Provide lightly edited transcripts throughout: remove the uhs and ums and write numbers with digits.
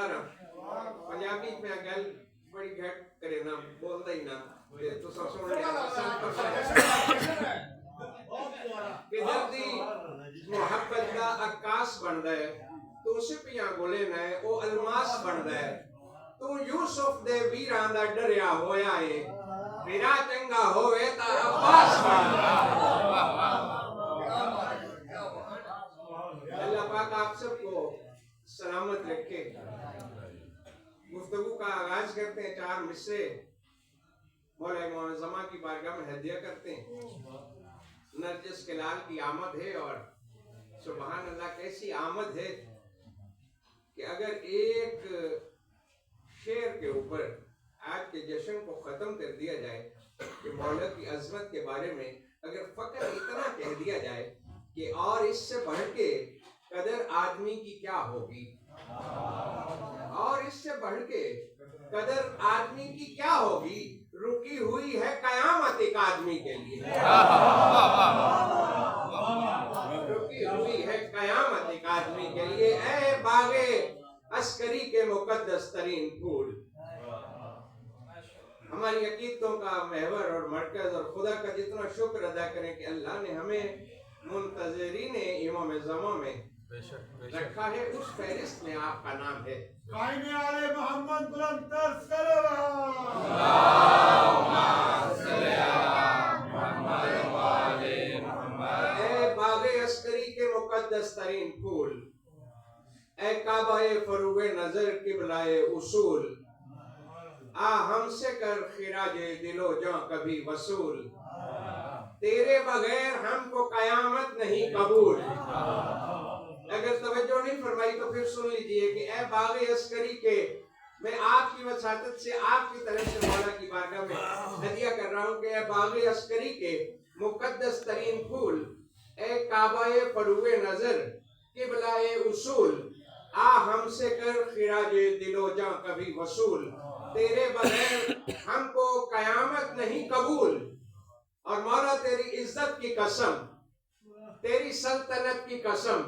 بولدا رہا پنجابی میں گل بڑی گھٹ کرے نا بولدا ہی نا تو سن لیا کدھر دی محبت دا عکاس بندا ہے تو سپیاں بولے نا او الماس بندا ہے تو یوسف دے ویراں دا ڈریا ہویا ہے میرا چنگا ہوئے تا عباس بندا اللہ پاک آپ سب کو سلامت رکھے. گفتگو کا آغاز کرتے ہیں 4 مصرے مولا معظمہ کی بارگاہ میں ہدیہ کرتے ہیں. نرجس کے لال کی آمد ہے اور سبحان اللہ کیسی آمد ہے کہ اگر ایک شعر کے اوپر آج کے جشن کو ختم کر دیا جائے کہ مولا کی عظمت کے بارے میں اگر فقط اتنا کہہ دیا جائے کہ اور اس سے بڑھ کے قدر آدمی کی کیا ہوگی اور اس سے بڑھ کے قدر آدمی کی کیا ہوگی رکی ہوئی ہے قیامت ایک آدمی کے لیے رکی ہوئی ہے قیامت ایک آدمی کے لیے. اے باغ عسکری کے مقدس ترین پھول ہماری عقیدتوں کا محور اور مرکز اور خدا کا جتنا شکر ادا کریں کہ اللہ نے ہمیں منتظرین امام زمان میں رکھا ہے اس فہرست میں آپ کا نام ہے. قائم آل محمد بلندر صلوات اے باغ عسکری کے مقدس ترین پھول اے کعبہ فروغ نظر قبلہ اصول آ ہم سے کر خراج دل و جاں کبھی وصول تیرے بغیر ہم کو قیامت نہیں قبول. اگر توجہ نہیں فرمائی تو پھر سن لیجئے کہ اے باغ عسکری کے میں آپ کی وساطت سے آپ کی طرف سے مولا کی بارگاہ میں ہدیہ کر رہا ہوں کہ اے باغ عسکری کے مقدس ترین پھول اے کعبہ فروغ نظر قبلہ اصول آ ہم سے کر خراج دل و جاں کبھی وصول تیرے بغیر ہم کو قیامت نہیں قبول. اور مولا تیری عزت کی قسم تیری سلطنت کی قسم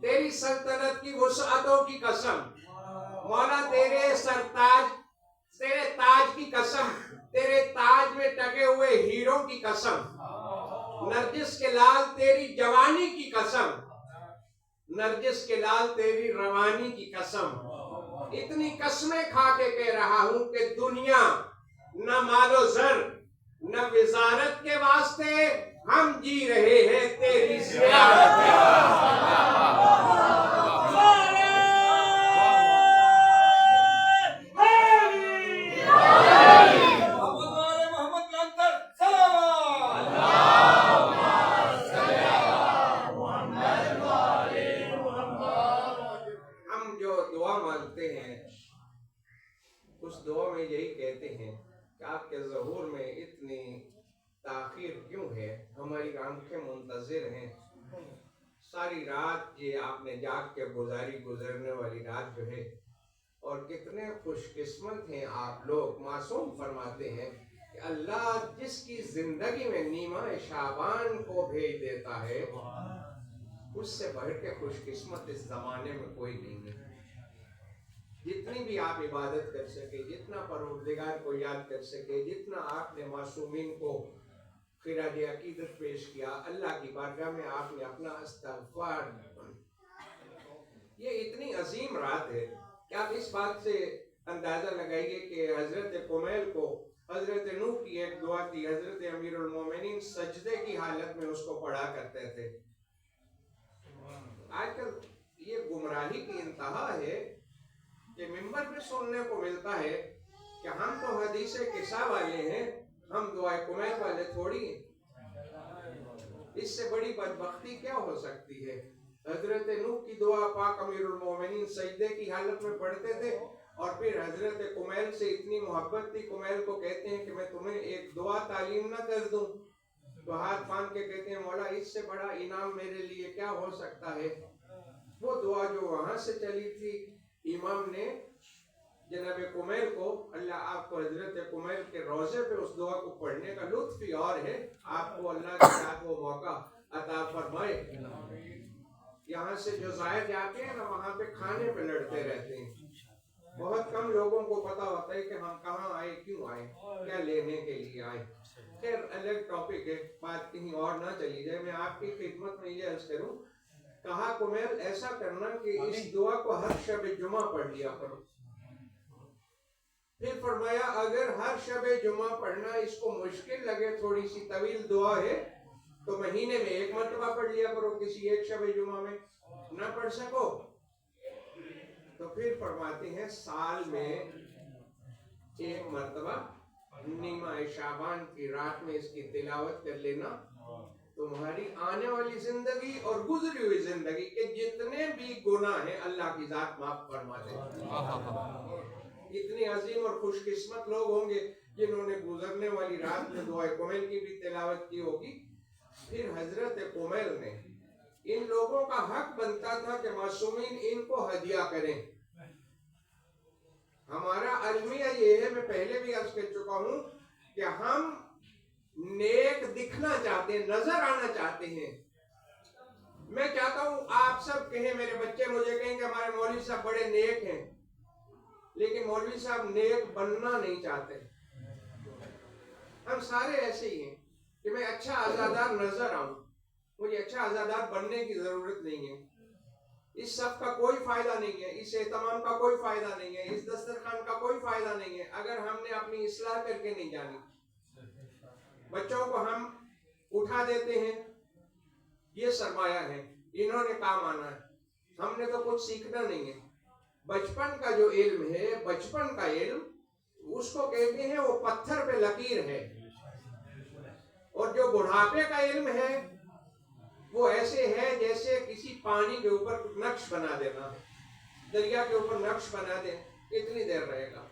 تیری سلطنت کی وسعتوں کی قسم مولا تیرے سرتاج تیرے تاج کی قسم تیرے تاج میں ٹکے ہوئے ہیروں کی قسم نرجس کے لال تیری جوانی کی قسم نرجس کے لال تیری روانی کی قسم اتنی قسمیں کھا کے کہہ رہا ہوں کہ دنیا نہ مال و زر نہ وزارت کے واسطے ہم جی رہے ہیں تیری زیارت کے اس دعا میں یہی کہتے ہیں کہ آپ کے ظہور میں اتنی تاخیر کیوں ہے ہماری آنکھیں منتظر ہیں ساری رات یہ آپ نے جاگ کے گزرنے والی رات جو ہے اور کتنے خوش قسمت ہیں آپ لوگ. معصوم فرماتے ہیں کہ اللہ جس کی زندگی میں نیمہ شعبان کو بھیج دیتا ہے اس سے بڑھ کے خوش قسمت اس زمانے میں کوئی نہیں ہے. جتنی بھی آپ عبادت کر سکے جتنا پروردگار کو یاد کر سکے جتنا آپ نے معصومین کو خراج عقیدت پیش کیا اللہ کی بارگاہ میں آپ نے اپنا استغفار یہ اتنی عظیم رات ہے کہ آپ اس بات سے اندازہ لگائیے کہ حضرت قمیل کو حضرت نوح کی ایک دعا تھی حضرت امیر المومنین سجدے کی حالت میں اس کو پڑھا کرتے تھے. آج کل یہ گمراہی کی انتہا ہے کہ ممبر پہ سننے کو ملتا ہے کہ ہم تو حدیث قصہ والے ہیں ہم دعائے قمیل والے تھوڑی ہیں. اس سے بڑی بدبختی کیا ہو سکتی ہے. حضرت نوح کی دعا پاک امیر المومنین سجدے کی حالت میں پڑھتے تھے اور پھر حضرت قمیل سے اتنی محبت تھی قمیل کو کہتے ہیں کہ میں تمہیں ایک دعا تعلیم نہ کر دوں تو ہاتھ باندھ کے کہتے ہیں مولا اس سے بڑا انعام میرے لیے کیا ہو سکتا ہے. وہ دعا جو وہاں سے چلی تھی امام نے جناب قمیل کو اللہ آپ کو حضرت قمیل کے روضے پہ اس دعا کو پڑھنے کا لطف ہی اور ہے. آپ کو اللہ کے ساتھ وہ موقع عطا فرمائے. یہاں سے جو زائر جاتے ہیں نا وہاں پہ کھانے پہ لڑتے رہتے ہیں بہت کم لوگوں کو پتا ہوتا ہے کہ ہم کہاں آئے، کیوں آئے، کیا لینے کے لیے آئے. خیر الگ ٹاپک ہے، بات کہیں اور نہ چلی جائے. میں آپ کی خدمت میں یہ عرض کروں، کہا کمیل ایسا کرنا کہ اس دعا کو ہر شب جمعہ پڑھ لیا کرو. پھر فرمایا اگر ہر شب جمعہ پڑھنا اس کو مشکل لگے، تھوڑی سی طویل دعا ہے، تو مہینے میں 1 مرتبہ پڑھ لیا کرو. کسی ایک شب جمعہ میں نہ پڑھ سکو تو پھر فرماتے ہیں سال میں 1 مرتبہ نیمہ شعبان کی رات میں اس کی تلاوت کر لینا. تمہاری آنے والی زندگی اور گزری ہوئی زندگی کے جتنے بھی گناہ ہیں اللہ کی ذات معاف فرما دے. اتنی عظیم اور خوش قسمت لوگ ہوں گے جنہوں نے گزرنے والی رات میں دعائے کمیل کی بھی تلاوت کی ہوگی. پھر حضرت کمیل نے، ان لوگوں کا حق بنتا تھا کہ معصومین ان کو ہدیہ کریں. ہمارا المیہ یہ ہے، میں پہلے بھی عرض کر چکا ہوں کہ ہم نیک دکھنا چاہتے ہیں، نظر آنا چاہتے ہیں. میں چاہتا ہوں آپ سب کہیں، میرے بچے مجھے کہیں کہ ہمارے مولوی صاحب بڑے نیک ہیں، لیکن مولوی صاحب نیک بننا نہیں چاہتے. ہم سارے ایسے ہی ہیں کہ میں اچھا عزادار نظر آؤں، مجھے اچھا عزادار بننے کی ضرورت نہیں ہے. اس سب کا کوئی فائدہ نہیں ہے، اس اہتمام کا کوئی فائدہ نہیں ہے، اس دسترخوان کا کوئی فائدہ نہیں ہے اگر ہم نے اپنی اصلاح کر کے نہیں جانی. بچوں کو ہم اٹھا دیتے ہیں، یہ سرمایہ ہے، انہوں نے کام آنا ہے، ہم نے تو کچھ سیکھنا نہیں ہے. بچپن کا جو علم ہے، بچپن کا علم، اس کو کہتے ہیں وہ پتھر پہ لکیر ہے. اور جو بڑھاپے کا علم ہے وہ ایسے ہے جیسے کسی پانی کے اوپر نقش بنا دینا، دریا کے اوپر نقش بنا دے، کتنی دیر رہے گا.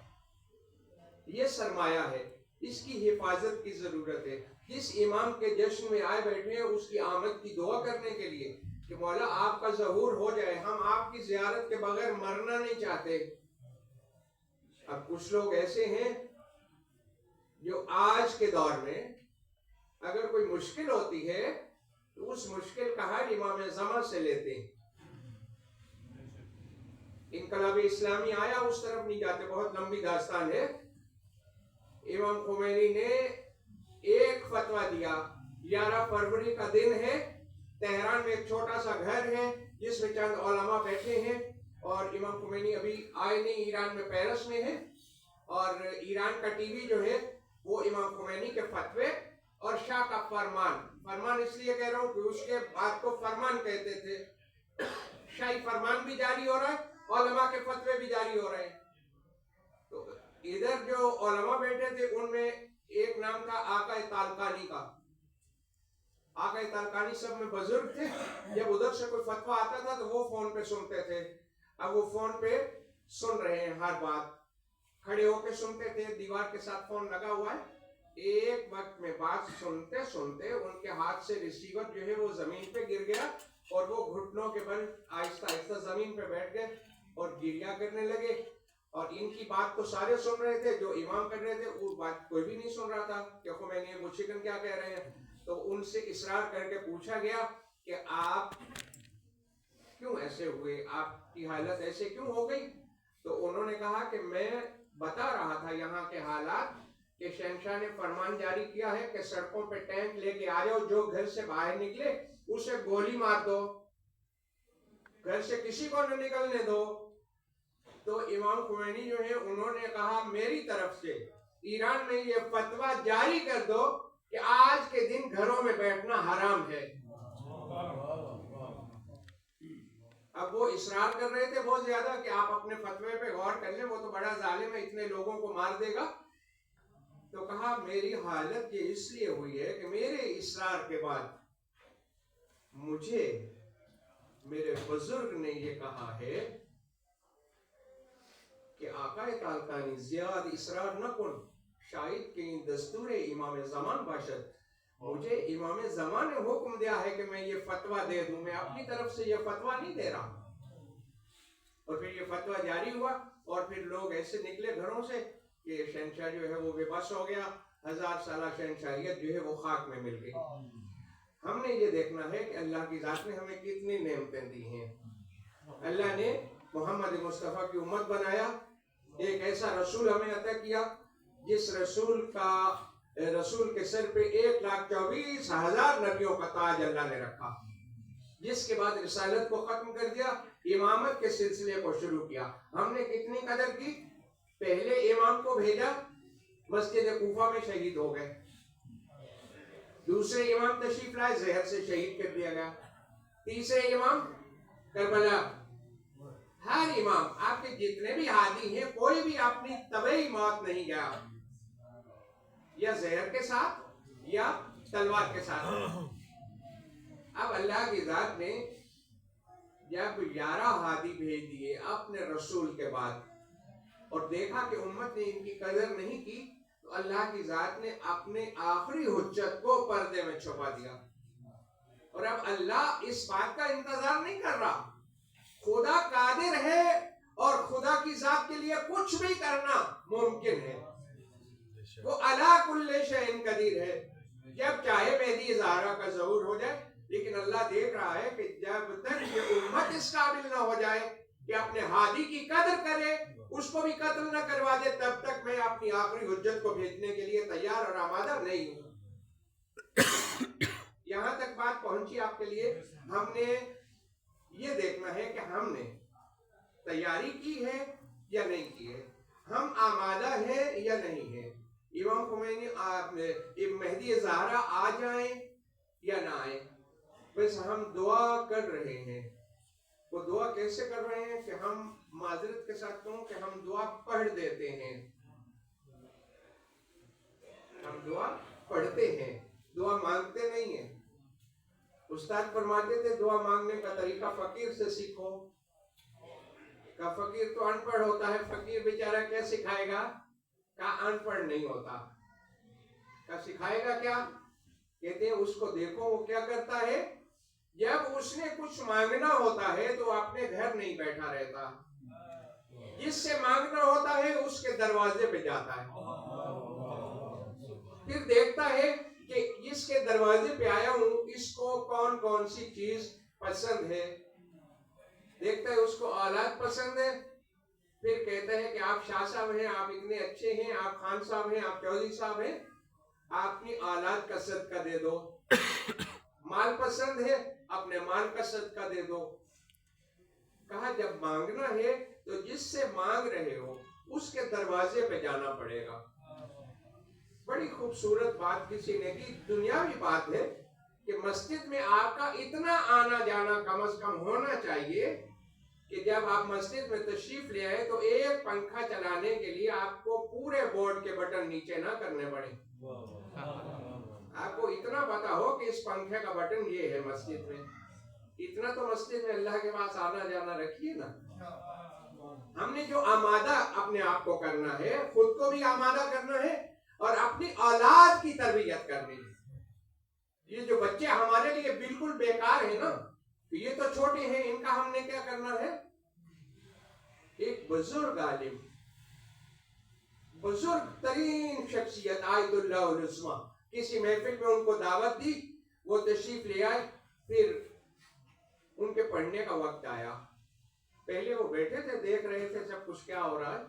یہ سرمایہ ہے، اس کی حفاظت کی ضرورت ہے. جس امام کے جشن میں آئے بیٹھے ہیں اس کی آمد کی دعا کرنے کے لیے کہ مولا آپ کا ظہور ہو جائے، ہم آپ کی زیارت کے بغیر مرنا نہیں چاہتے. اب کچھ لوگ ایسے ہیں جو آج کے دور میں اگر کوئی مشکل ہوتی ہے تو اس مشکل کا حل امام زمان سے لیتے ہیں. انقلاب اسلامی آیا، اس طرف نہیں جاتے، بہت لمبی داستان ہے. امام خمینی نے ایک فتویٰ دیا. 11 فروری کا دن ہے، تہران میں ایک چھوٹا سا گھر ہے جس میں چند علماء بیٹھے ہیں، اور امام خمینی ابھی آئے نہیں، ایران میں پیرس میں ہے، اور ایران کا ٹی وی جو ہے وہ امام خمینی کے فتوے اور شاہ کا فرمان اس لیے کہہ رہا ہوں کہ اس کے بعد کو فرمان کہتے تھے. شاہی فرمان بھی جاری ہو رہا ہے، علماء کے فتوے بھی جاری ہو رہے ہیں. تو ادھر جو علماء بیٹھے تھے ان میں ایک نام تھا آقا تالقانی کا. آقا تالقانی سب میں بزرگ تھے. جب ادھر سے کوئی فتویٰ آتا تھا تو وہ فون پہ سنتے تھے. اب وہ فون پہ سن رہے ہیں ہر بات، کھڑے ہو کے سنتے تھے، دیوار کے ساتھ فون لگا ہوا ہے. ایک وقت میں بات سنتے سنتے ان کے ہاتھ سے ریسیور جو ہے وہ زمین پہ گر گیا، اور وہ گھٹنوں کے بل آہستہ آہستہ زمین پہ بیٹھ گئے اور گریہ کرنے لگے. اور ان کی بات تو سارے سن رہے تھے، جو امام کر رہے تھے وہ بات کوئی بھی نہیں سن رہا تھا کہ خمینی مشرکین کیا کہہ رہے ہیں. تو ان سے اصرار کر کے پوچھا گیا کہ آپ کیوں ایسے ہوئے، آپ کی حالت ایسے کیوں ہو گئی؟ تو انہوں نے کہا کہ میں بتا رہا تھا یہاں کے حالات کہ شہنشاہ نے فرمان جاری کیا ہے کہ سڑکوں پہ ٹینک لے کے آ جاؤ، جو گھر سے باہر نکلے اسے گولی مار دو، گھر سے کسی کو نہ نکلنے دو. تو امام خمینی جو ہے انہوں نے کہا میری طرف سے ایران میں یہ فتویٰ جاری کر دو کہ آج کے دن گھروں میں بیٹھنا حرام ہے. اب وہ اصرار کر رہے تھے بہت زیادہ کہ آپ اپنے فتوے پہ غور کر لیں، وہ تو بڑا ظالم ہے، اتنے لوگوں کو مار دے گا. تو کہا میری حالت یہ اس لیے ہوئی ہے کہ میرے اصرار کے بعد مجھے میرے بزرگ نے یہ کہا ہے کہ آقا تالقانی زیاد اصرار نہ کن، شاید کہ دستور امام زمان باشد. مجھے امام زمان نے حکم دیا ہے کہ میں یہ فتویٰ دے دوں، میں اپنی طرف سے یہ فتویٰ نہیں دے رہا. اور پھر یہ فتویٰ جاری ہوا، اور پھر لوگ ایسے نکلے گھروں سے کہ شہنشاہ جو ہے وہ بے بس ہو گیا، 1000 سالہ شہنشاہیت جو ہے وہ خاک میں مل گئی. ہم نے یہ دیکھنا ہے کہ اللہ کی ذات نے ہمیں کتنی نعمتیں دی ہیں. اللہ نے محمد مصطفیٰ کی امت بنایا، ایک ایسا رسول ہمیں عطا کیا جس رسول کے سر پہ 1,24,000 نبیوں کا تاج اللہ نے رکھا، جس کے بعد رسالت کو ختم کر دیا، امامت کے سلسلے کو شروع کیا۔ ہم نے کتنی قدر کی؟ پہلے امام کو بھیجا، مسجد کوفہ میں شہید ہو گئے، دوسرے امام تشریف لائے، زہر سے شہید کر دیا گیا، تیسرے امام کربلا۔ ہر امام، آپ کے جتنے بھی ہادی ہیں، کوئی بھی اپنی طبعی موت نہیں گیا، یا زہر کے ساتھ یا تلوار کے ساتھ۔ اب اللہ کی ذات نے جب 11 ہادی بھیج دیے اپنے رسول کے بعد، اور دیکھا کہ امت نے ان کی قدر نہیں کی، تو اللہ کی ذات نے اپنے آخری حجت کو پردے میں چھپا دیا۔ اور اب اللہ اس بات کا انتظار نہیں کر رہا، خدا قادر ہے اور خدا کی ذات کے لیے کچھ بھی کرنا ممکن ہے، وہ علی کل شیء قدیر ہے، جب چاہے مہدی زہرا کا ظہور ہو جائے۔ لیکن اللہ دیکھ رہا ہے کہ جب تک یہ امت اس قابل نہ ہو جائے کہ اپنے ہادی کی قدر کرے، اس کو بھی قتل نہ کروا دے، تب تک میں اپنی آخری حجت کو بھیجنے کے لیے تیار اور آمادہ نہیں ہوں۔ یہاں تک بات پہنچی آپ کے لیے، ہم نے یہ دیکھنا ہے کہ ہم نے تیاری کی ہے یا نہیں کی ہے، ہم آمادہ ہیں یا نہیں ہیں۔ امام خمینی مہدی زہرا آ جائیں یا نہ آئیں، بس ہم دعا کر رہے ہیں۔ وہ دعا کیسے کر رہے ہیں کہ ہم معذرت کے ساتھ کہوں کہ ہم دعا پڑھ دیتے ہیں، ہم دعا پڑھتے ہیں، دعا مانگتے نہیں ہیں۔ استاد فرماتے تھے دعا مانگنے کا طریقہ فقیر سے سیکھو، کہ فقیر تو ان پڑھ ہوتا ہے، فقیر بیچارہ کیا سکھائے گا؟ کہا ان پڑھ نہیں ہوتا، کہا سکھائے گا کیا؟ کہتے ہیں اس کو دیکھو وہ کیا کرتا ہے، جب اس نے کچھ مانگنا ہوتا ہے تو اپنے گھر نہیں بیٹھا رہتا، جس سے مانگنا ہوتا ہے اس کے دروازے پہ جاتا ہے، پھر دیکھتا ہے کہ جس کے دروازے پہ آیا ہوں اس کو کون کون سی چیز پسند ہے، دیکھتا ہے اس کو اولاد پسند ہے، پھر کہتا ہے کہ آپ شاہ صاحب ہیں، آپ اتنے اچھے ہیں، آپ خان صاحب ہیں، آپ چودھری صاحب ہیں، آپ اپنی اولاد کا صدقہ دے دو۔ مال پسند ہے، اپنے مال کا صدقہ دے دو۔ کہا جب مانگنا ہے تو جس سے مانگ رہے ہو اس کے دروازے پہ جانا پڑے گا۔ بڑی خوبصورت بات کسی نے کی، دنیاوی بات ہے کہ مسجد میں آپ کا اتنا آنا جانا کم از کم ہونا چاہیے کہ جب آپ مسجد میں تشریف لے آئے تو ایک پنکھا چلانے کے لیے آپ کو پورے بورڈ کے بٹن نیچے نہ کرنے پڑے، آپ کو اتنا پتا ہو کہ اس پنکھے کا بٹن یہ ہے مسجد میں، اتنا تو مسجد میں اللہ کے پاس آنا جانا رکھیے نا۔ ہم نے جو آمادہ اپنے آپ کو کرنا ہے، خود کو بھی آمادہ کرنا ہے اور اپنی اولاد کی تربیت کرنی ہے۔ یہ جو بچے ہمارے لیے بالکل بیکار ہیں نا، یہ تو چھوٹے ہیں، ان کا ہم نے کیا کرنا ہے؟ ایک بزرگ عالم، بزرگ ترین شخصیت آیت اللہ العظمیٰ، کسی محفل میں ان کو دعوت دی، وہ تشریف لے آئے، پھر ان کے پڑھنے کا وقت آیا، پہلے وہ بیٹھے تھے دیکھ رہے تھے سب کچھ کیا ہو رہا ہے،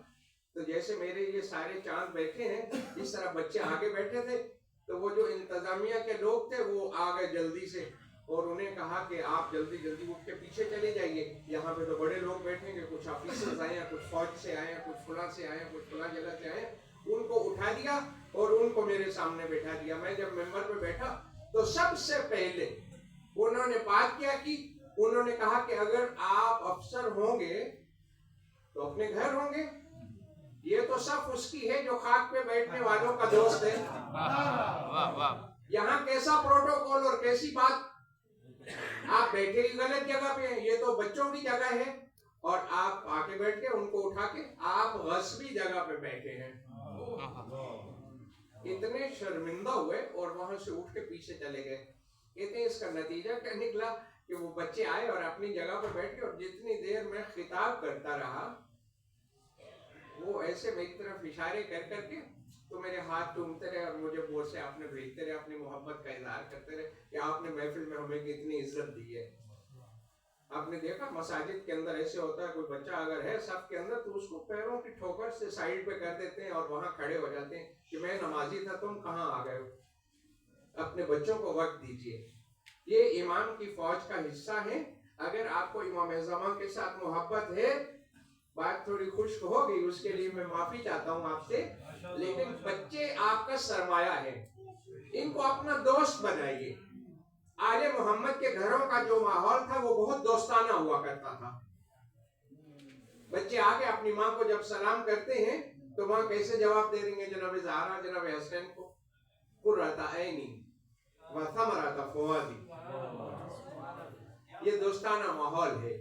تو جیسے میرے یہ سارے چاند بیٹھے ہیں اس طرح بچے آگے بیٹھے تھے، تو وہ جو انتظامیہ کے لوگ تھے وہ آگئے جلدی سے اور انہیں کہا کہ آپ جلدی جلدی اٹھ کے پیچھے چلے جائیے، یہاں پہ تو بڑے لوگ بیٹھیں گے، کچھ آفیسرز آئے ہیں، کچھ فوج سے آئے ہیں، کچھ فلاں سے آئے ہیں، کچھ فلاں جگہ سے آئے ہیں۔ ان کو اٹھا دیا اور ان کو میرے سامنے بیٹھا دیا۔ میں جب ممبر پہ بیٹھا تو سب سے پہلے انہوں نے بات کیا کی، انہوں نے کہا کہ اگر آپ افسر ہوں گے تو اپنے گھر ہوں گے، یہ تو صف اس کی ہے جو خاک پہ بیٹھنے والوں کا دوست ہے۔ یہاں کیسا پروٹوکول اور کیسی بات، آپ بیٹھے ہی غلط جگہ پہ ہیں، یہ تو بچوں کی جگہ ہے اور آپ آ کے بیٹھ کے ان کو اٹھا کے آپ غصبی جگہ پہ بیٹھے ہیں۔ اتنے شرمندہ ہوئے اور وہاں سے اٹھ کے پیچھے چلے گئے۔ کہتے ہیں اس کا نتیجہ کیا نکلا کہ وہ بچے آئے اور اپنی جگہ پہ بیٹھ کے، اور جتنی دیر میں خطاب کرتا رہا وہ ایسے میری طرف اشارے کر کر کے تو میرے ہاتھ چومتے رہے اور مجھے بور سے آپ نے بھیجتے رہے، اپنی محبت کا اظہار کرتے رہے کہ آپ نے محفل میں ہمیں کتنی عزت دی ہے۔ آپ نے دیکھا مساجد کے اندر ایسے ہوتا ہے، کوئی بچہ اگر ہے صف کے اندر تو اس کو پیروں کی ٹھوکر سے سائیڈ پہ کر دیتے ہیں اور وہاں کھڑے ہو جاتے ہیں کہ میں نمازی تھا، تم کہاں آ گئے ہو. اپنے بچوں کو وقت دیجیے. یہ امام کی فوج کا حصہ ہے. اگر آپ کو امام زمان کے ساتھ محبت ہے، بات تھوڑی خشک ہو گئی، اس کے لیے میں معافی چاہتا ہوں آپ سے، لیکن بچے آپ کا سرمایہ ہے، ان کو اپنا دوست بنائیے. آل محمد کے گھروں کا جو ماحول تھا وہ بہت دوستانہ ہوا کرتا تھا. بچے آگے اپنی ماں کو جب سلام کرتے ہیں تو ماں کیسے جواب دے رہی ہیں؟ جناب زہرا، جناب حسین کو قرۃ عینی وثمرۃ فؤادی. یہ دوستانہ ماحول ہے.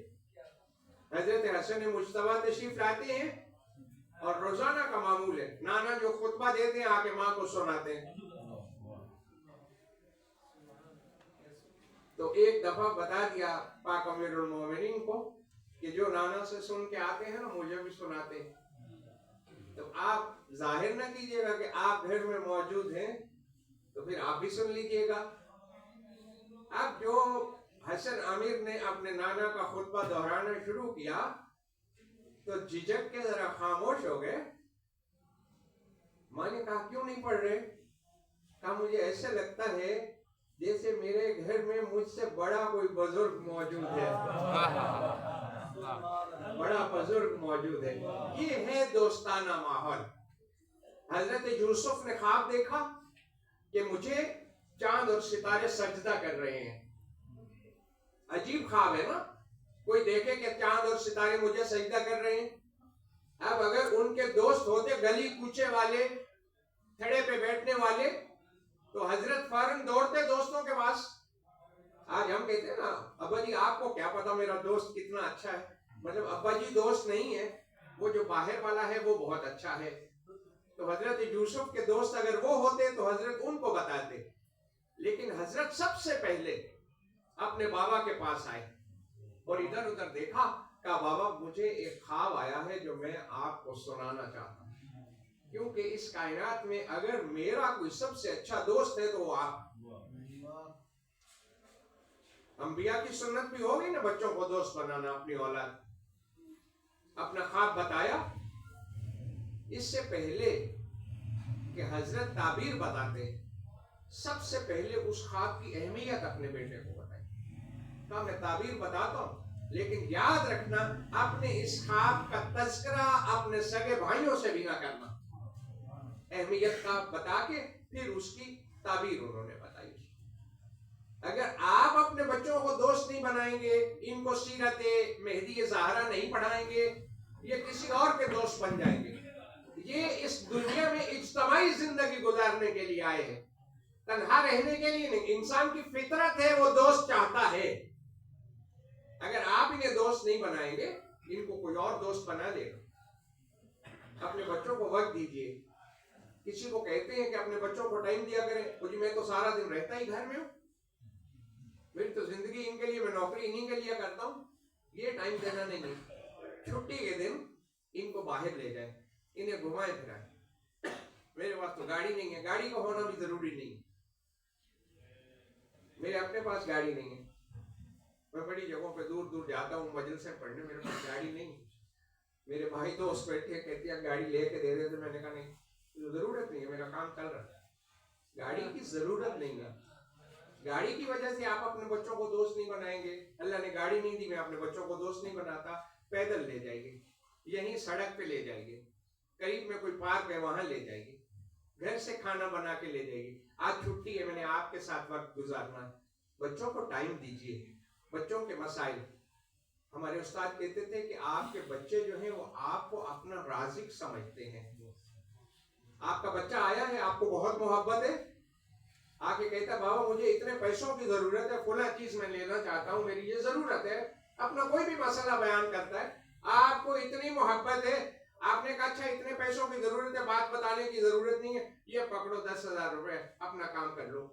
حضرت حسن مجتبیٰ تشریف لاتے ہیں اور روزانہ کا معمول ہے، نانا جو خطبہ دیتے ہیں آگے ماں کو سناتے ہیں. تو ایک دفعہ بتا دیا پاک امیر المومنین کو کہ جو نانا سے سن کے آتے ہیں نا مجھے بھی سناتے ہیں. تو آپ ظاہر نہ کیجئے گا کہ آپ گھر میں موجود ہیں، تو پھر آپ بھی سن لیجئے گا. اب جو حسن امیر نے اپنے نانا کا خطبہ دہرانا شروع کیا تو جھجک کے ذرا خاموش ہو گئے. میں نے کہا کیوں نہیں پڑھ رہے؟ کہا مجھے ایسے لگتا ہے جیسے میرے گھر میں مجھ سے بڑا کوئی بزرگ موجود ہے. بڑا بزرگ موجود ہے. یہ ہے دوستانہ ماحول. حضرت یوسف نے خواب دیکھا کہ مجھے چاند اور ستارے سجدہ کر رہے ہیں. عجیب خواب ہے نا، کوئی دیکھے کہ چاند اور ستارے مجھے سجدہ کر رہے ہیں. اب اگر ان کے دوست ہوتے گلی کوچے والے، تھڑے پہ بیٹھنے والے، تو حضرت فوراً دوڑتے دوستوں کے پاس. آج ہم کہتے ہیں نا ابا جی آپ کو کیا پتا میرا دوست کتنا اچھا ہے. مطلب ابا جی دوست نہیں ہے، وہ جو باہر والا ہے وہ بہت اچھا ہے. تو حضرت یوسف کے دوست اگر وہ ہوتے تو حضرت ان کو بتاتے. لیکن حضرت سب سے پہلے اپنے بابا کے پاس آئے اور ادھر ادھر دیکھا. کہا بابا مجھے ایک خواب آیا ہے جو میں آپ کو سنانا چاہتا ہوں، کیونکہ اس کائنات میں اگر میرا کوئی سب سے اچھا دوست ہے تو وہ آپ. انبیاء کی سنت بھی ہوگی نا بچوں کو دوست بنانا، اپنی اولاد. اپنا خواب بتایا. اس سے پہلے کہ حضرت تعبیر بتاتے سب سے پہلے اس خواب کی اہمیت اپنے بیٹے کو بتائی. کہا میں تعبیر بتاتا ہوں لیکن یاد رکھنا اپنے اس خواب کا تذکرہ اپنے سگے بھائیوں سے بھی نہ کرنا. اہمیت کا بتا کے پھر اس کی تعبیر انہوں نے بتائی. اگر آپ اپنے بچوں کو دوست نہیں بنائیں گے، ان کو سیرت مہدی زہرا نہیں پڑھائیں گے، یہ کسی اور کے دوست بن جائیں گے. یہ اس دنیا میں اجتماعی زندگی گزارنے کے لیے آئے ہیں، تنہا رہنے کے لیے نہیں. انسان کی فطرت ہے وہ دوست چاہتا ہے. اگر آپ انہیں دوست نہیں بنائیں گے ان کو کوئی اور دوست بنا لے گا. اپنے بچوں کو وقت دیجیے. کسی کو کہتے ہیں کہ اپنے بچوں کو ٹائم دیا کریں، مجھے میں تو سارا دن رہتا ہی گھر میں ہوں، میری تو زندگی ان کے لیے، میں نوکری انہیں کے لیے کرتا ہوں. یہ ٹائم دینا نہیں ہے. چھٹی کے دن ان کو باہر لے جائیں، انہیں گھمائیں پھرائیں. میرے پاس تو گاڑی نہیں ہے، گاڑی کا ہونا بھی ضروری نہیں. میرے اپنے پاس گاڑی نہیں ہے. میں بڑی جگہوں پہ دور دور جاتا ہوں مجلسیں پڑھنے، میرے پاس گاڑی نہیں. میرے بھائی دوست بیٹھے کہتے ہیں گاڑی لے کے دے دیتے. میں نے کہا نہیں، ضرورت نہیں ہے، میرا کام چل رہا ہے. گاڑی کی ضرورت نہیں ہے. گاڑی کی وجہ سے آپ اپنے بچوں کو دوست نہیں بنائیں گے. اللہ نے گاڑی نہیں دی، میں اپنے بچوں کو دوست نہیں بناتا. پیدل لے جائیں گے، یہیں سڑک پہ لے جائیں گے، قریب میں کوئی پارک ہے وہاں لے جائیں گے، گھر سے کھانا بنا کے لے جائیں گے. آج چھٹی ہے، میں نے آپ کے ساتھ وقت گزارنا ہے. بچوں کو ٹائم دیجیے. بچوں کے مسائل، ہمارے استاد کہتے تھے کہ آپ کے بچے جو ہیں وہ آپ کو اپنا رازق سمجھتے ہیں. آپ کا بچہ آیا ہے، آپ کو بہت محبت ہے، آ کے کہتا بابا مجھے اتنے پیسوں کی ضرورت ہے، فلاں چیز میں لینا چاہتا ہوں، میری یہ ضرورت ہے. اپنا کوئی بھی مسئلہ بیان کرتا ہے، آپ کو اتنی محبت ہے. آپ نے کہا اچھا اتنے پیسوں کی ضرورت ہے، بات بتانے کی ضرورت نہیں ہے، یہ پکڑو 10,000 روپے، اپنا کام کر لو.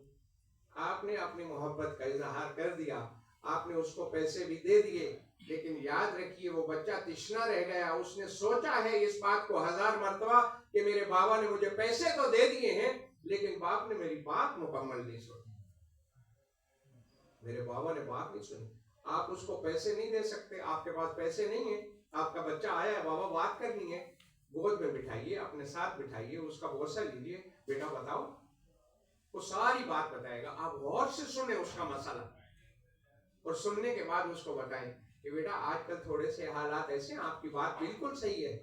آپ نے اپنی محبت کا اظہار کر دیا، آپ نے اس کو پیسے بھی دے دیے. لیکن یاد رکھیے وہ بچہ تشنا رہ گیا. اس نے سوچا ہے اس بات کو 1000 مرتبہ کہ میرے بابا نے مجھے پیسے تو دے دیے ہیں لیکن باپ نے میری بات مکمل نہیں سنی. میرے بابا نے بات نہیں سنی. آپ اس کو پیسے نہیں دے سکتے، آپ کے پاس پیسے نہیں ہیں، آپ کا بچہ آیا ہے، بابا بات کرنی ہے، گود میں بٹھائیے، اپنے ساتھ بٹھائیے، اس کا بوسہ لیجیے، بیٹا بتاؤ، وہ ساری بات بتائے گا، آپ غور سے سنیں اس کا مسئلہ، اور سننے کے بعد اس کو بتائیں کہ بیٹا آج کل تھوڑے سے حالات ایسے ہیں، آپ کی بات بالکل صحیح ہے،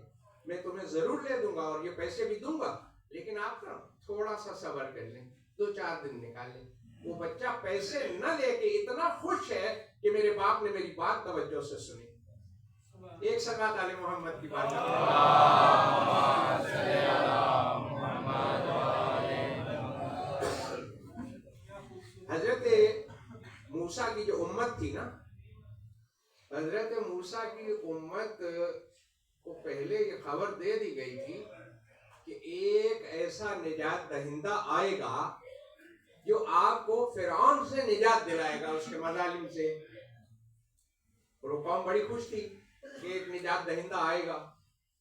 میں تمہیں ضرور لے دوں گا اور یہ پیسے بھی دوں گا، لیکن آپ نا تھوڑا سا صبر کر لیں، 2-4 دن نکال لیں۔ وہ بچہ پیسے نہ لے کے اتنا خوش ہے کہ میرے باپ نے میری بات توجہ سے سنی۔ ایک سکات آل محمد کی بات حضرت موسیٰ کی جو امت تھی نا، حضرت موسیٰ کی امت کو پہلے یہ خبر دے دی گئی تھی کہ ایک ایسا نجات دہندہ آئے گا جو آپ کو فرعون سے نجات دلائے گا، اس کے مظالم سے۔ اور وہ قوم بڑی خوش تھی کہ ایک نجات دہندہ آئے گا۔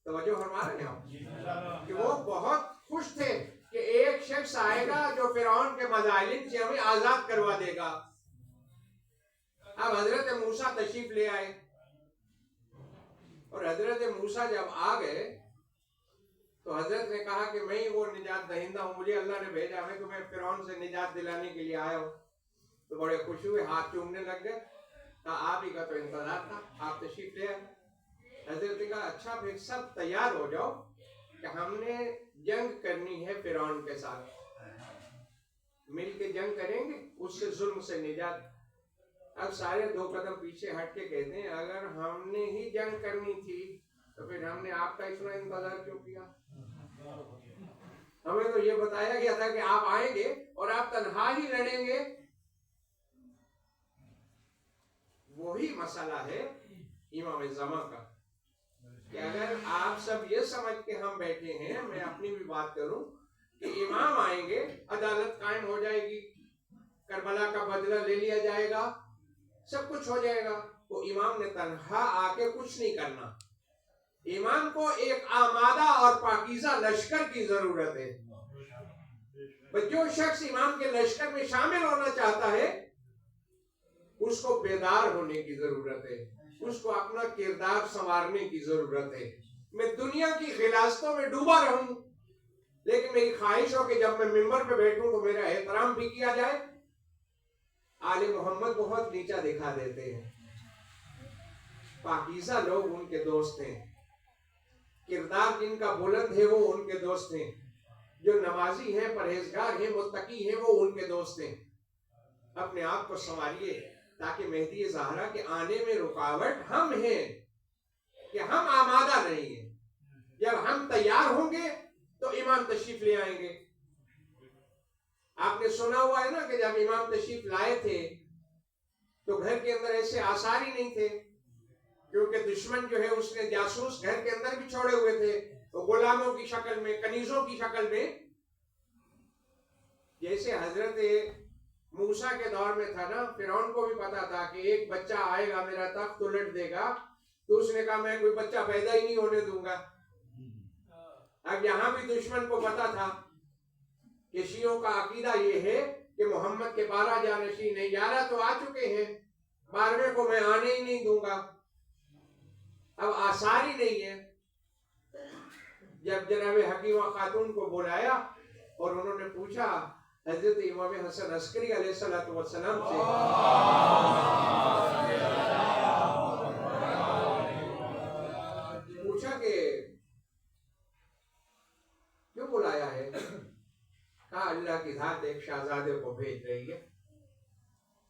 توجہ فرما رہے ہیں آپ کہ وہ بہت خوش تھے کہ ایک شخص آئے گا جو فرعون کے مظالم سے ہمیں آزاد کروا دے گا۔ اب حضرت موسیٰ تشریف لے آئے، اور حضرت موسیٰ جب آ گئے تو حضرت نے کہا کہ میں ہی وہ نجات دہندہ ہوں، مجھے اللہ نے بھیجا، میں تمہیں فرعون سے نجات دلانے کے لیے آیا ہوں۔ تو بڑے خوش ہوئے، ہاتھ چومنے لگ گئے، کہا آپ ہی کا تو انتظار تھا، آپ تشریف لے آئے۔ حضرت نے کہا اچھا پھر سب تیار ہو جاؤ کہ ہم نے جنگ کرنی ہے فرعون کے ساتھ، مل کے جنگ کریں گے، اس سے ظلم سے نجات۔ اب سارے 2 قدم پیچھے ہٹ کے کہتے ہیں اگر ہم نے ہی جنگ کرنی تھی تو پھر ہم نے آپ کا اتنا انتظار کیوں کیا؟ ہمیں تو یہ بتایا گیا تھا کہ آپ آئیں گے اور آپ تنہا ہی لڑیں گے۔ وہی مسئلہ ہے امام زمان کا کہ اگر آپ سب یہ سمجھ کے ہم بیٹھے ہیں، میں اپنی بھی بات کروں کہ امام آئیں گے، عدالت قائم ہو جائے گی، کربلا کا بدلہ لے لیا جائے گا، سب کچھ ہو جائے گا، تو امام نے تنہا آ کے کچھ نہیں کرنا۔ امام کو ایک آمادہ اور پاکیزہ لشکر کی ضرورت ہے۔ جو شخص امام کے لشکر میں شامل ہونا چاہتا ہے اس کو بیدار ہونے کی ضرورت ہے، اس کو اپنا کردار سنوارنے کی ضرورت ہے۔ میں دنیا کی غلاظتوں میں ڈوبا رہوں لیکن میری خواہش ہو کہ جب میں ممبر پہ بیٹھوں تو میرا احترام بھی کیا جائے۔ آل محمد بہت نیچا دکھا دیتے ہیں، پاکیزہ لوگ ان کے دوست ہیں، کردار جن کا بلند ہے وہ ان کے دوست ہیں، جو نمازی ہیں، پرہیزگار ہیں، متقی ہیں، وہ ان کے دوست ہیں۔ اپنے آپ کو سنواریے تاکہ مہدی زہرا کے آنے میں رکاوٹ ہم ہیں کہ ہم آمادہ نہیں ہیں۔ جب ہم تیار ہوں گے تو امام تشریف لے آئیں گے۔ آپ نے سنا ہوا ہے نا کہ جب امام تشریف لائے تھے تو گھر کے اندر ایسے آثار ہی نہیں تھے، کیونکہ دشمن جو ہے اس نے جاسوس گھر کے اندر بھی چھوڑے ہوئے تھے، تو غلاموں کی شکل میں، کنیزوں کی شکل میں۔ جیسے حضرت موسیٰ کے دور میں تھا نا، فرعون کو بھی پتا تھا کہ ایک بچہ آئے گا میرا تخت الٹ دے گا، تو اس نے کہا میں کوئی بچہ پیدا ہی نہیں ہونے دوں گا۔ اب یہاں بھی دشمن کو پتا تھا کہ شیعوں کا عقیدہ یہ ہے کہ محمد کے 12 جانشین ہیں، 11 تو آ چکے ہیں، 12ویں کو میں آنے ہی نہیں دوں گا۔ اب آثار ہی نہیں ہے۔ جب جناب حکیمہ خاتون کو بلایا اور انہوں نے پوچھا حضرت امام حسن عسکری علیہ السلام سے پوچھا کہ کیوں بلایا ہے؟ کہا اللہ کی ذات ایک شہزادے کو بھیج رہی ہے،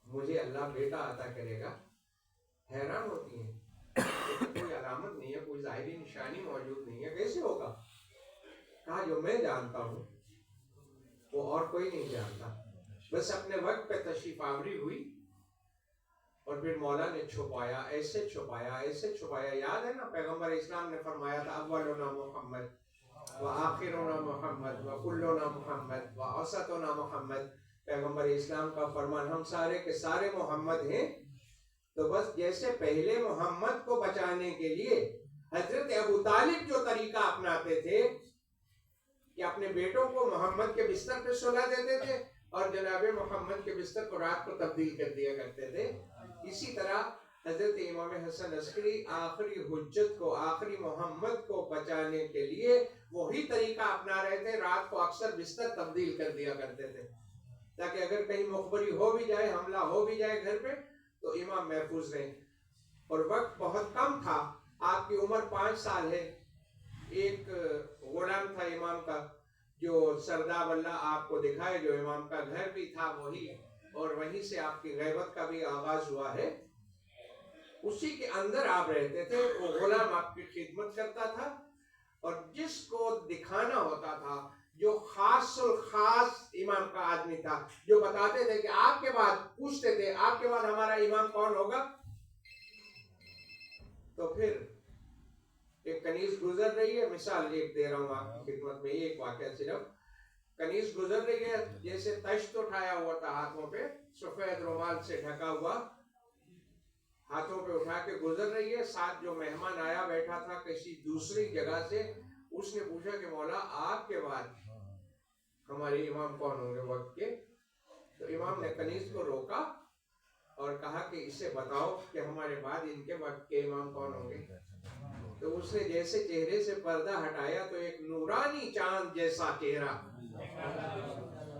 مجھے اللہ بیٹا عطا کرے گا۔ حیران ہوتی ہیں، کوئی علامت نہیں ہے، کوئی ظاہری نشانی موجود نہیں ہے، کیسے ہوگا؟ کہا جو میں جانتا ہوں وہ اور کوئی نہیں جانتا۔ بس اپنے وقت پہ تشریف آوری ہوئی اور پھر مولا نے چھپایا، ایسے چھپایا، ایسے چھپایا۔ یاد ہے نا پیغمبر اسلام نے فرمایا تھا اولنا محمد وآخرنا محمد وکلنا محمد واوسطنا محمد۔ پیغمبر اسلام کا فرمان ہم سارے کے سارے محمد ہیں۔ تو بس جیسے پہلے محمد کو بچانے کے لیے حضرت ابو طالب جو طریقہ اپناتے تھے کہ اپنے بیٹوں کو محمد کے بستر پہ سلا دیتے تھے اور جناب محمد کے بستر کو رات کو تبدیل کر دیا کرتے تھے، اسی طرح حضرت امام حسن عسکری آخری حجت کو، آخری محمد کو بچانے کے لیے وہی طریقہ اپنا رہے تھے، رات کو اکثر بستر تبدیل کر دیا کرتے تھے تاکہ اگر کہیں مخبری ہو بھی جائے، حملہ ہو بھی جائے گھر پہ تو امام محفوظ رہیں۔ اور وقت بہت کم تھا، آپ کی عمر 5 سال ہے۔ ایک غلام تھا امام کا جو سرداب اللہ آپ کو دکھائے، جو امام کا گھر بھی تھا وہی، اور وہیں سے آپ کی غیبت کا بھی آغاز ہوا ہے، اسی کے اندر آپ رہتے تھے۔ وہ غلام آپ کی خدمت کرتا تھا، اور جس کو دکھانا ہوتا تھا، جو خاص الخاص امام کا آدمی تھا، جو بتاتے تھے کہ آپ کے بعد، پوچھتے تھے آپ کے بعد ہمارا امام کون ہوگا، تو پھر ایک کنیز گزر رہی ہے، مثال ایک دے رہا ہوں آپ کی خدمت میں، ایک واقعہ صرف، کنیز گزر رہی ہے، جیسے تشت اٹھایا ہوا تھا ہاتھوں پہ، سفید رومال سے ڈھکا ہوا، ہاتھوں پہ اٹھا کے گزر رہی ہے، ساتھ جو مہمان آیا بیٹھا تھا کسی دوسری جگہ سے، اس نے پوچھا کہ مولا آپ کے بعد ہمارے امام کون ہوں گے وقت کے؟ تو امام نے کنیز کو روکا اور کہا کہ اسے بتاؤ کہ ہمارے بعد ان کے وقت کے امام کون ہوں گے؟ تو اس نے جیسے چہرے سے پردہ ہٹایا تو ایک نورانی چاند جیسا چہرہ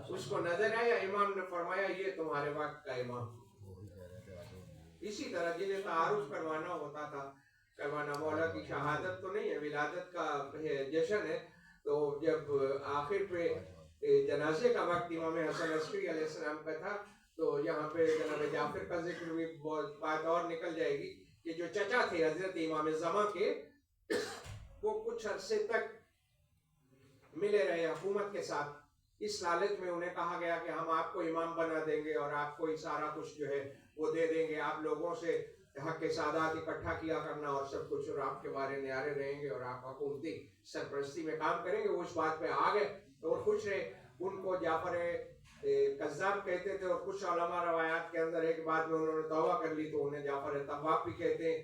اس کو نظر آیا۔ امام نے فرمایا یہ تمہارے وقت کا امام۔ اسی طرح جنہیں تعارف کروانا ہوتا تھا، کروانا، مولا کی شہادت تو نہیں ہے، ولادت کا جشن ہے، تو جب آخر پہ جنازے کا وقت امام حسن عسکری علیہ السلام کا تھا، تو یہاں پہ جناب جعفر کا ذکر بھی بات اور نکل جائے گی کہ جو چچا تھے حضرت امام زمان کے، وہ کچھ عرصے تک ملے رہے حکومت کے ساتھ، اس لالچ میں انہیں کہا گیا کہ ہم آپ کو امام بنا دیں گے اور آپ کو یہ سارا کچھ جو ہے وہ دے دیں گے، آپ لوگوں سے حق کے سادات اکٹھا کیا کرنا اور سب کچھ، اور آپ کے بارے نیارے رہیں گے اور آپ حکومتی سرپرستی میں کام کریں گے۔ وہ اس بات پہ آ گئے اور خوش رہے۔ ان کو جعفر کذاب کہتے تھے، اور کچھ علماء روایات کے اندر ایک بعد میں انہوں نے توبہ کر لی تو انہیں جعفر طواب بھی کہتے ہیں۔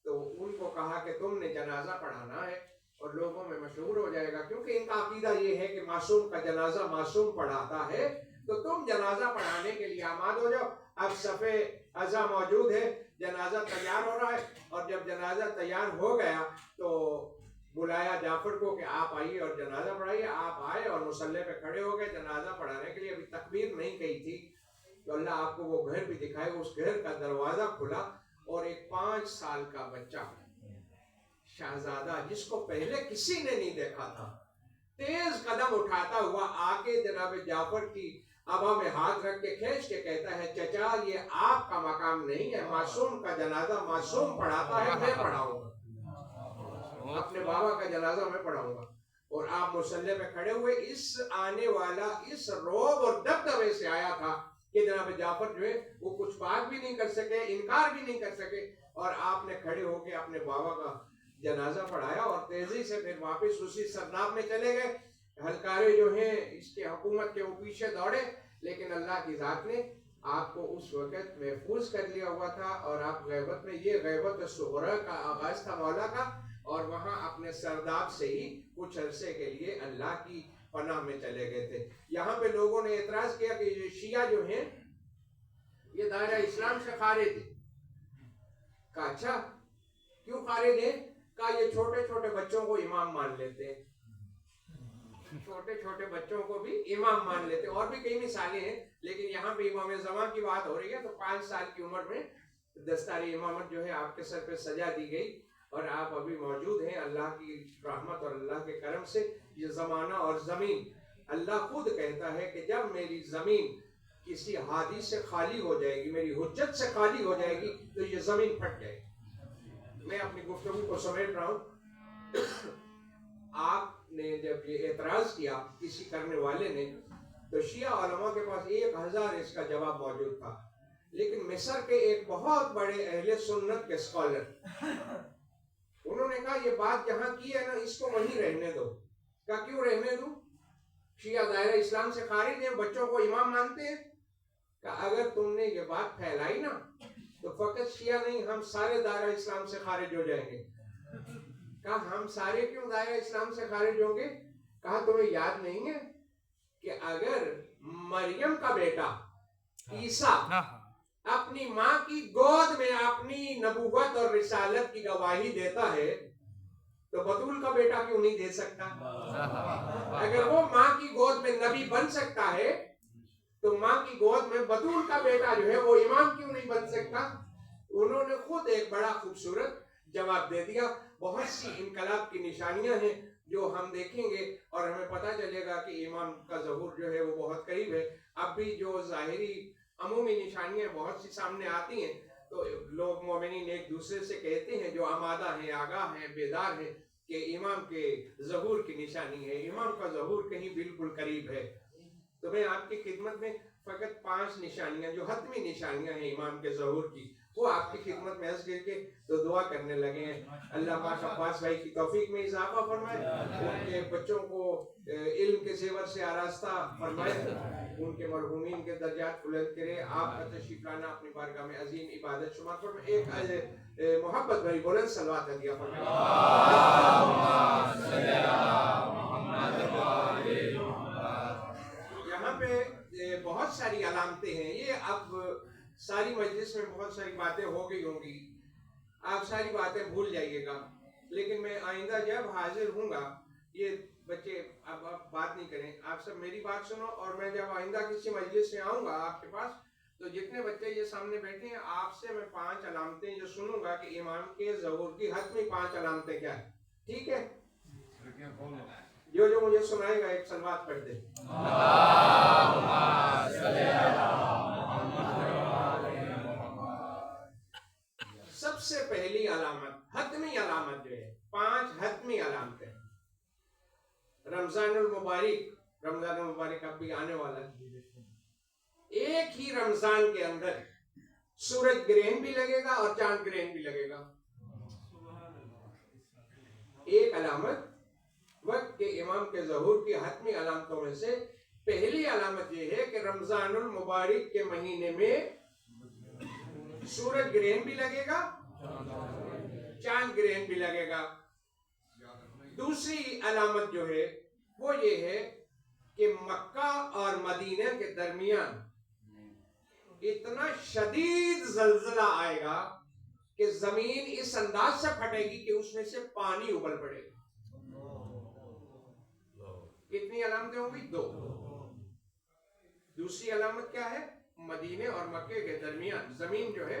تو ان کو کہا کہ تم نے جنازہ پڑھانا ہے اور لوگوں میں مشہور ہو جائے گا، کیونکہ ان کا عقیدہ یہ ہے کہ معصوم کا جنازہ معصوم پڑھاتا ہے، تو تم جنازہ پڑھانے کے لیے آماد ہو جاؤ۔ اب صفِ عزا موجود ہے، جنازہ تیار ہو رہا ہے، اور جب جنازہ تیار ہو گیا تو بلایا جعفر کو کہ آپ آئیے اور جنازہ پڑھائیے۔ آپ آئے اور مصلی پہ کھڑے ہو گئے جنازہ پڑھانے کے لیے، ابھی تکبیر نہیں کہی تھی، تو اللہ آپ کو وہ گھر بھی دکھائے۔ اس گھر کا دروازہ کھلا اور ایک 5 سال کا بچہ، شہزادہ، جس کو پہلے کسی نے نہیں دیکھا تھا، تیز قدم اٹھاتا ہوا آ کے جناب جعفر کی ابا میں ہاتھ رکھ کے کھینچ کے کہتا ہے چچا یہ آپ کا مقام نہیں ہے، معصوم کا جنازہ معصوم پڑھاتا ہے، میں پڑھاؤں گا، اپنے بابا کا جنازہ میں پڑھاؤں گا۔ اور آپ مصلی میں کھڑے ہوئے، اس آنے والا اس رعب اور دبدبے سے آیا تھا کہ جناب جعفر جو ہے وہ کچھ بات بھی نہیں کر سکے، انکار بھی نہیں کر سکے، اور آپ نے کھڑے ہو کے اپنے بابا کا جنازہ پڑھایا اور تیزی سے پھر واپس اسی سرداب میں چلے گئے۔ ہلکارے جو ہیں اس کے حکومت کے وہ پیچھے دوڑے، لیکن اللہ کی ذات نے آپ کو اس وقت محفوظ کر لیا ہوا تھا، اور آپ غیبت میں، یہ غیبت صغریٰ کا آغاز تھا مولا کا، اور وہاں اپنے سرداب سے ہی کچھ عرصے کے لیے اللہ کی پناہ میں چلے گئے تھے۔ یہاں پہ لوگوں نے اعتراض کیا کہ یہ شیعہ جو ہیں یہ دائرہ اسلام سے خارج ہیں۔ کہا اچھا کیوں خارج ہیں؟ کہا یہ چھوٹے چھوٹے بچوں کو امام مان لیتے ہیں، چھوٹے چھوٹے بچوں کو بھی امام مان لیتے ہیں۔ اور بھی کئی مثالیں ہیں، لیکن یہاں پہ امام زمان کی بات ہو رہی ہے، تو 5 سال کی عمر میں دستار امامت جو ہے آپ کے سر پہ سجا دی گئی، اور آپ ابھی موجود ہیں اللہ کی رحمت اور اللہ کے کرم سے۔ یہ زمانہ اور زمین، اللہ خود کہتا ہے کہ جب میری زمین کسی ہادی سے خالی ہو جائے گی، میری حجت سے خالی ہو جائے گی، تو یہ زمین پھٹ جائے گی۔ میں اپنی گفتگو کو سمیٹ رہا ہوں۔ آپ نے جب یہ اعتراض کیا کسی کرنے والے نے، تو شیعہ علماء کے پاس 1000 اس کا جواب موجود تھا، لیکن مصر کے ایک بہت بڑے اہل سنت کے سکولر، انہوں نے کہا یہ بات جہاں کی ہے نا، اس کو وہیں رہنے دو۔ کہا کیوں رہنے دو؟ شیعہ دائرہ اسلام سے خارج ہیں، بچوں کو امام مانتے ہیں۔ کہا اگر تم نے یہ بات پھیلائی نا تو فقط شیعہ نہیں، ہم سارے دائرہ اسلام سے خارج ہو جائیں گے۔ کہا ہم سارے کیوں دائرہ اسلام سے خارج ہوں گے؟ کہا تمہیں یاد نہیں ہے کہ اگر مریم کا بیٹا عیسیٰ اپنی ماں کی گود میں اپنی نبوت اور رسالت کی گواہی دیتا ہے تو بطول کا بیٹا کیوں نہیں دے سکتا؟ اگر وہ ماں کی گود میں نبی بن سکتا ہے تو ماں کی گود میں بطول کا بیٹا جو ہے وہ امام کیوں نہیں بن سکتا؟ انہوں نے خود ایک بڑا خوبصورت جواب دے دیا. بہت سی انقلاب کی نشانیاں ہیں جو ہم دیکھیں گے اور ہمیں پتہ چلے گا کہ امام کا ظہور جو ہے وہ بہت قریب ہے. اب بھی جو ظاہری عمومی نشانیاں بہت سی سامنے آتی ہیں تو لوگ مومنین ایک دوسرے سے کہتے ہیں جو آمادہ ہیں، آگاہ ہیں، بیدار ہیں کہ امام کے ظہور کی نشانی ہے، امام کا ظہور کہیں بالکل قریب ہے. تو میں آپ کی خدمت میں فقط 5 نشانیاں جو حتمی نشانیاں ہیں امام کے ظہور کی وہ آپ کی خدمت میں عرض کر کے تو دعا کرنے لگے ہیں. اللہ پاک عباس بھائی کی توفیق میں اضافہ فرمائے، ان کے بچوں کو علم کے زیور سے آراستہ فرمائے، ان کے مرحومین کے درجات بلند کرے. آپ کا تشریف لانا اپنی بارگاہ میں عظیم عبادت شمار فرمائے. ایک محبت بھری بلند صلوات عطیہ فرمائے. یہاں پہ بہت ساری علامتیں ہیں. یہ اب ساری مجلس میں بہت ساری باتیں ہو گئی ہوں گی، آپ ساری باتیں بھول جائیے گا، لیکن میں آئندہ جب حاضر ہوں گا یہ بچے اب بات نہیں کریں، آپ سب میری بات سنو. اور میں جب آئندہ کسی مجلس میں آؤں گا آپ کے پاس تو جتنے بچے یہ سامنے بیٹھے ہیں آپ سے میں 5 علامتیں جو سنوں گا کہ امام کے ظہور کی حتمی 5 علامتیں کیا ہیں. ٹھیک ہے؟ جو مجھے سنائے گا ایک صلوات پڑھ دے. سب سے پہلی علامت حتمی علامت جو ہے، 5 حتمی علامتیں. رمضان المبارک اب بھی آنے والا ہے. ایک ہی رمضان کے اندر سورج گرہن بھی لگے گا اور چاند گرہن بھی لگے گا. ایک علامت وقت کے امام کے ظہور کی حتمی علامتوں میں سے پہلی علامت یہ ہے کہ رمضان المبارک کے مہینے میں سورج گرہن بھی لگے گا، چاند گرہن بھی لگے گا. دوسری علامت جو ہے وہ یہ ہے کہ مکہ اور مدینہ کے درمیان اتنا شدید زلزلہ آئے گا کہ زمین اس انداز سے پھٹے گی کہ اس میں سے پانی ابل پڑے گا. کتنی علامتیں ہوں گی؟ 2. دوسری علامت کیا ہے؟ مدینے اور مکے کے درمیان زمین جو ہے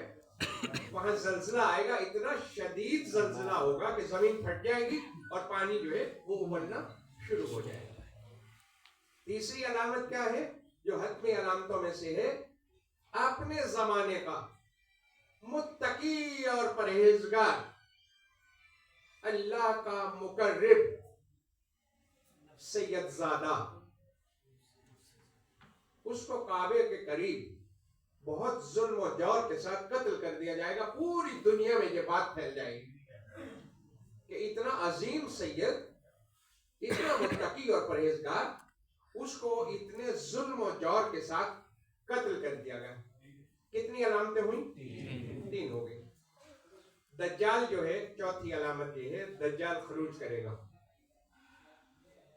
وہاں زلزلہ آئے گا، اتنا شدید زلزلہ ہوگا کہ زمین پھٹ جائے گی اور پانی جو ہے وہ ابلنا شروع ہو جائے گا. تیسری علامت کیا ہے جو حتمی علامتوں میں سے ہے؟ اپنے زمانے کا متقی اور پرہیزگار، اللہ کا مقرب سید زادہ، اس کو کعبے کے قریب بہت ظلم و جور کے ساتھ قتل کر دیا جائے گا. پوری دنیا میں یہ بات پھیل جائے گی کہ اتنا عظیم سید، اتنا متقی اور پرہیزگار، اس کو اتنے ظلم و جور کے ساتھ قتل کر دیا گیا. کتنی علامتیں ہوئیں؟ 3 ہو گئی. دجال جو ہے چوتھی علامت یہ ہے، دجال خروج کرے گا.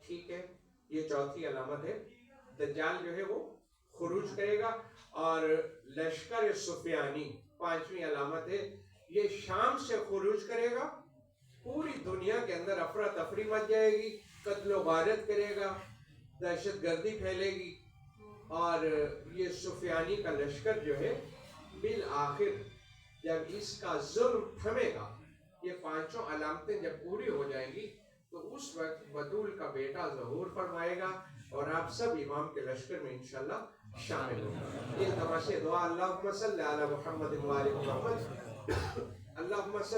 ٹھیک ہے، یہ چوتھی علامت ہے. دجال جو ہے وہ خروج کرے گا. اور لشکر سفیانی 5ویں علامت ہے، یہ شام سے خروج کرے گا. پوری دنیا کے اندر افراتفری مچ جائے گی، قتل و غارت کرے گا، دہشت گردی پھیلے گی. اور یہ سفیانی کا لشکر جو ہے بالآخر جب اس کا ظلم تھمے گا، یہ 5 علامتیں جب پوری ہو جائیں گی تو اس وقت بطول کا بیٹا ظہور فرمائے گا اور آپ سب امام کے لشکر میں انشاءاللہ شامل ہوں گے. التماس دعا اللہم صلی علی محمد و آل محمد. اللہم صلی